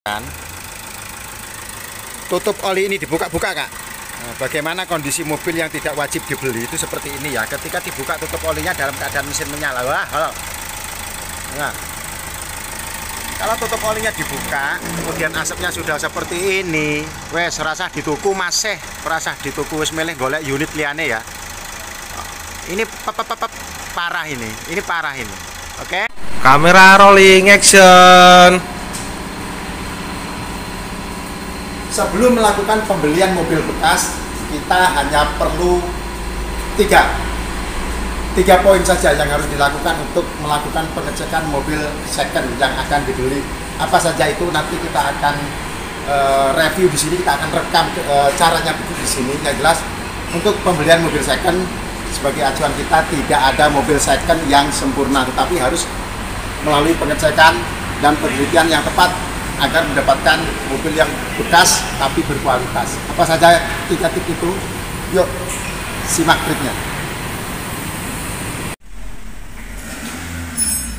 Kan tutup oli ini dibuka-buka, Kak. Nah, bagaimana kondisi mobil yang tidak wajib dibeli itu seperti ini ya. Ketika dibuka tutup olinya dalam keadaan mesin menyala. Wah, halo. Nah, kalau tutup olinya dibuka, kemudian asapnya sudah seperti ini, wes rasa dituku masih, rasa dituku wes milih golek unit liane ya. Ini parah ini parah ini. Oke. Kamera rolling action. Sebelum melakukan pembelian mobil bekas, kita hanya perlu tiga poin saja yang harus dilakukan untuk melakukan pengecekan mobil second yang akan dibeli. Apa saja itu nanti kita akan review di sini, kita akan rekam caranya di sini. Yang jelas untuk pembelian mobil second sebagai acuan kita, tidak ada mobil second yang sempurna, tetapi harus melalui pengecekan dan penelitian yang tepat agar mendapatkan mobil yang bekas tapi berkualitas. Apa saja tiga tip itu? Yuk, simak triknya.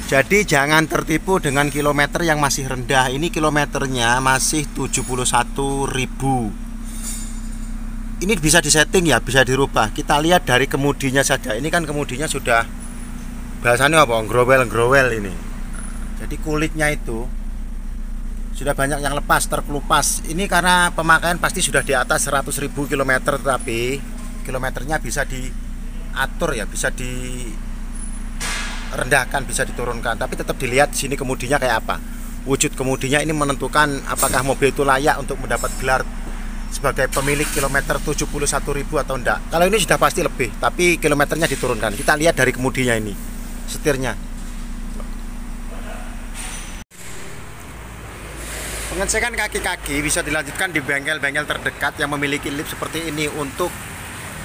Jadi jangan tertipu dengan kilometer yang masih rendah. Ini kilometernya masih 71.000. Ini bisa disetting ya, bisa dirubah. Kita lihat dari kemudinya saja. Ini kan kemudinya sudah bahasanya apa? Growel ini. Jadi kulitnya itu sudah banyak yang lepas, terkelupas. Ini karena pemakaian pasti sudah di atas 100.000 km, tetapi kilometernya bisa diatur ya, bisa direndahkan, bisa diturunkan. Tapi tetap dilihat di sini kemudinya kayak apa. Wujud kemudinya ini menentukan apakah mobil itu layak untuk mendapat gelar sebagai pemilik kilometer 71.000 atau enggak. Kalau ini sudah pasti lebih, tapi kilometernya diturunkan. Kita lihat dari kemudinya ini, setirnya. Pengecekan kaki-kaki bisa dilanjutkan di bengkel-bengkel terdekat yang memiliki lip seperti ini untuk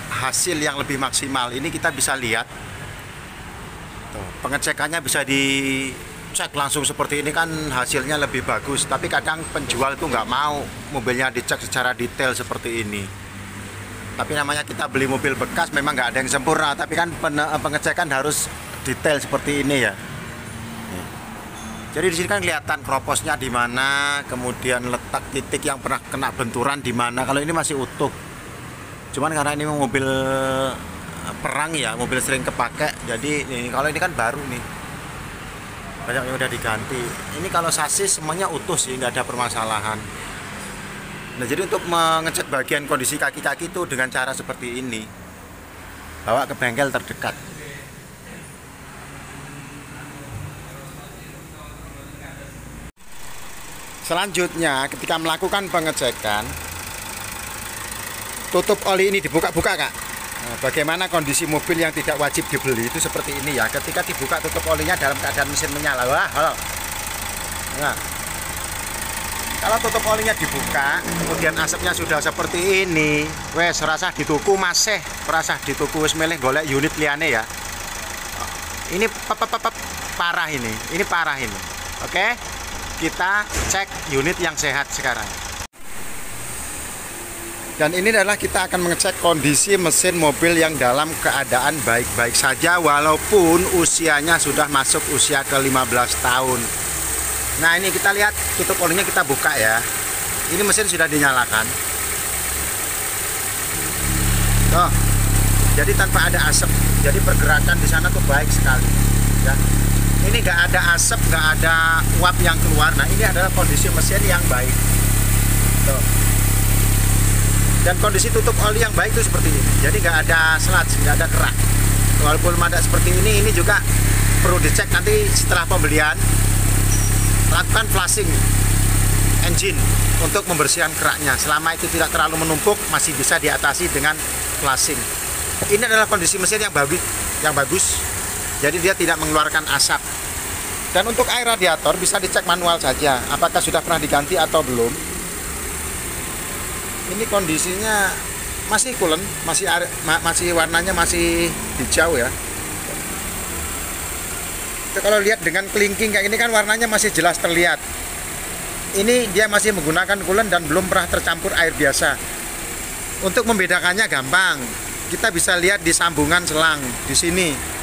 hasil yang lebih maksimal. Ini kita bisa lihat. Tuh, pengecekannya bisa dicek langsung seperti ini kan hasilnya lebih bagus. Tapi kadang penjual itu nggak mau mobilnya dicek secara detail seperti ini. Tapi namanya kita beli mobil bekas, memang nggak ada yang sempurna. Tapi kan pengecekan harus detail seperti ini ya. Jadi di sini kan kelihatan kroposnya di mana, kemudian letak titik yang pernah kena benturan di mana. Kalau ini masih utuh. Cuman karena ini mobil perang ya, mobil sering kepake. Jadi kalau ini kan baru nih, banyak yang udah diganti. Ini kalau sasis semuanya utuh sih, nggak ada permasalahan. Nah, jadi untuk mengecek bagian kondisi kaki-kaki itu dengan cara seperti ini, bawa ke bengkel terdekat. Selanjutnya, ketika melakukan pengecekan, tutup oli ini dibuka-buka, Kak. Nah, bagaimana kondisi mobil yang tidak wajib dibeli itu seperti ini ya. Ketika dibuka tutup olinya dalam keadaan mesin menyala. Wah, halo. Nah, kalau tutup olinya dibuka, kemudian asapnya sudah seperti ini, wes rasa dituku masih, rasa dituku wes milih golek unit liane ya. Ini parah ini parah ini. Oke. Kita cek unit yang sehat sekarang. Dan ini adalah kita akan mengecek kondisi mesin mobil yang dalam keadaan baik-baik saja walaupun usianya sudah masuk usia ke 15 tahun. Nah, ini kita lihat tutup olinya, kita buka ya. Ini mesin sudah dinyalakan. Tuh. Jadi tanpa ada asap. Jadi pergerakan di sana tuh baik sekali ya. Ini nggak ada asap, nggak ada uap yang keluar. Nah, ini adalah kondisi mesin yang baik. Tuh. Dan kondisi tutup oli yang baik itu seperti ini. Jadi nggak ada sludge, nggak ada kerak. Walaupun ada seperti ini juga perlu dicek nanti setelah pembelian. Lakukan flushing engine untuk membersihkan keraknya. Selama itu tidak terlalu menumpuk, masih bisa diatasi dengan flushing. Ini adalah kondisi mesin yang bagus. Jadi dia tidak mengeluarkan asap. Dan untuk air radiator bisa dicek manual saja, apakah sudah pernah diganti atau belum. Ini kondisinya masih coolant, masih warnanya masih hijau ya. Itu kalau lihat dengan kelingking kayak ini kan warnanya masih jelas terlihat. Ini dia masih menggunakan coolant dan belum pernah tercampur air biasa. Untuk membedakannya gampang. Kita bisa lihat di sambungan selang di sini.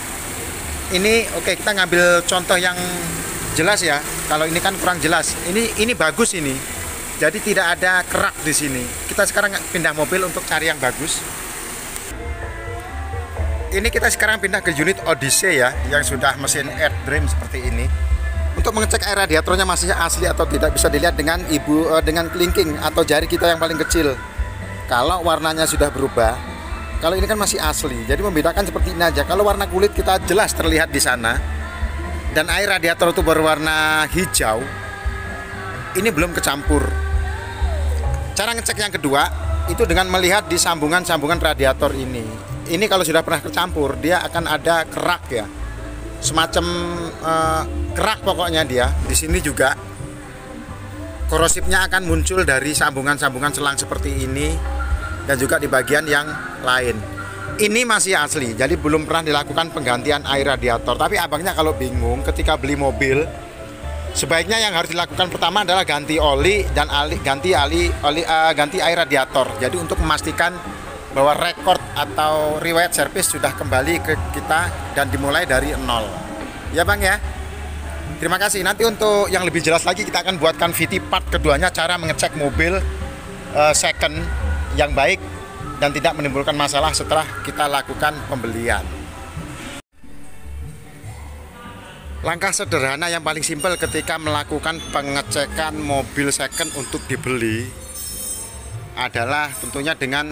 Ini oke, kita ngambil contoh yang jelas ya. Kalau ini kan kurang jelas. Ini bagus ini. Jadi tidak ada kerak di sini. Kita sekarang pindah mobil untuk cari yang bagus. Ini kita sekarang pindah ke unit Odyssey ya, yang sudah mesin AirDream seperti ini. Untuk mengecek air radiatornya masih asli atau tidak bisa dilihat dengan dengan kelingking atau jari kita yang paling kecil. Kalau warnanya sudah berubah, kalau ini kan masih asli. Jadi membedakan seperti ini aja. Kalau warna kulit kita jelas terlihat di sana. Dan air radiator itu berwarna hijau. Ini belum kecampur. Cara ngecek yang kedua itu dengan melihat di sambungan-sambungan radiator ini. Ini kalau sudah pernah kecampur, dia akan ada kerak ya. Semacam kerak pokoknya dia. Di sini juga korosifnya akan muncul dari sambungan-sambungan selang seperti ini dan juga di bagian yang lain. Ini masih asli, jadi belum pernah dilakukan penggantian air radiator. Tapi abangnya kalau bingung ketika beli mobil, sebaiknya yang harus dilakukan pertama adalah ganti oli dan ganti air radiator. Jadi untuk memastikan bahwa rekord atau riwayat servis sudah kembali ke kita dan dimulai dari nol. Ya bang ya. Terima kasih. Nanti untuk yang lebih jelas lagi kita akan buatkan VT part keduanya, cara mengecek mobil second yang baik dan tidak menimbulkan masalah setelah kita lakukan pembelian. Langkah sederhana yang paling simpel ketika melakukan pengecekan mobil second untuk dibeli adalah tentunya dengan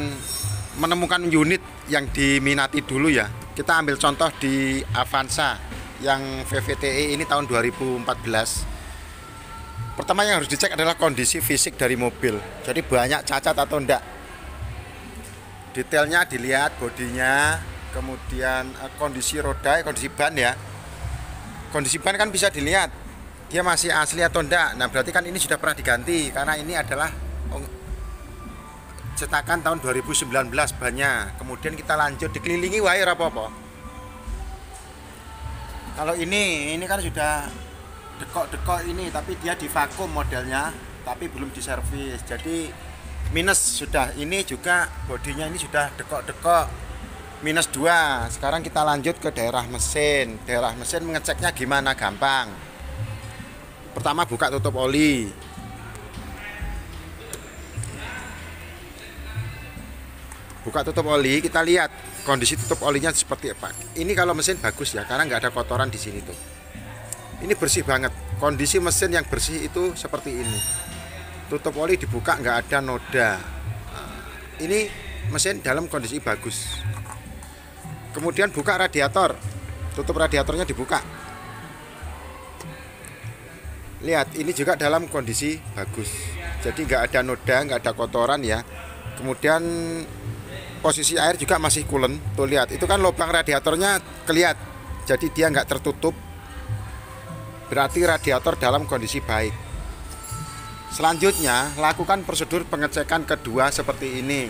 menemukan unit yang diminati dulu ya. Kita ambil contoh di Avanza yang VVTe ini tahun 2014. Pertama yang harus dicek adalah kondisi fisik dari mobil. Jadi banyak cacat atau enggak. Detailnya dilihat, bodinya, kemudian kondisi roda, kondisi ban ya. Kondisi ban kan bisa dilihat dia masih asli atau enggak. Nah berarti kan ini sudah pernah diganti karena ini adalah cetakan tahun 2019 bannya. Kemudian kita lanjut dikelilingi wire apa-apa. Kalau ini kan sudah dekok-dekok ini, tapi dia divakum modelnya, tapi belum diservis. Jadi minus sudah. Ini juga bodinya ini sudah dekok-dekok, minus 2. Sekarang kita lanjut ke daerah mesin. Daerah mesin mengeceknya gimana? Gampang. Pertama buka tutup oli. Buka tutup oli, kita lihat kondisi tutup olinya seperti apa. Ini kalau mesin bagus ya, karena nggak ada kotoran di sini tuh. Ini bersih banget. Kondisi mesin yang bersih itu seperti ini. Tutup oli dibuka nggak ada noda. Ini mesin dalam kondisi bagus. Kemudian buka radiator. Tutup radiatornya dibuka. Lihat, ini juga dalam kondisi bagus. Jadi nggak ada noda, nggak ada kotoran ya. Kemudian posisi air juga masih coolant. Tuh lihat, itu kan lubang radiatornya kelihatan. Jadi dia nggak tertutup. Berarti radiator dalam kondisi baik. Selanjutnya, lakukan prosedur pengecekan kedua seperti ini.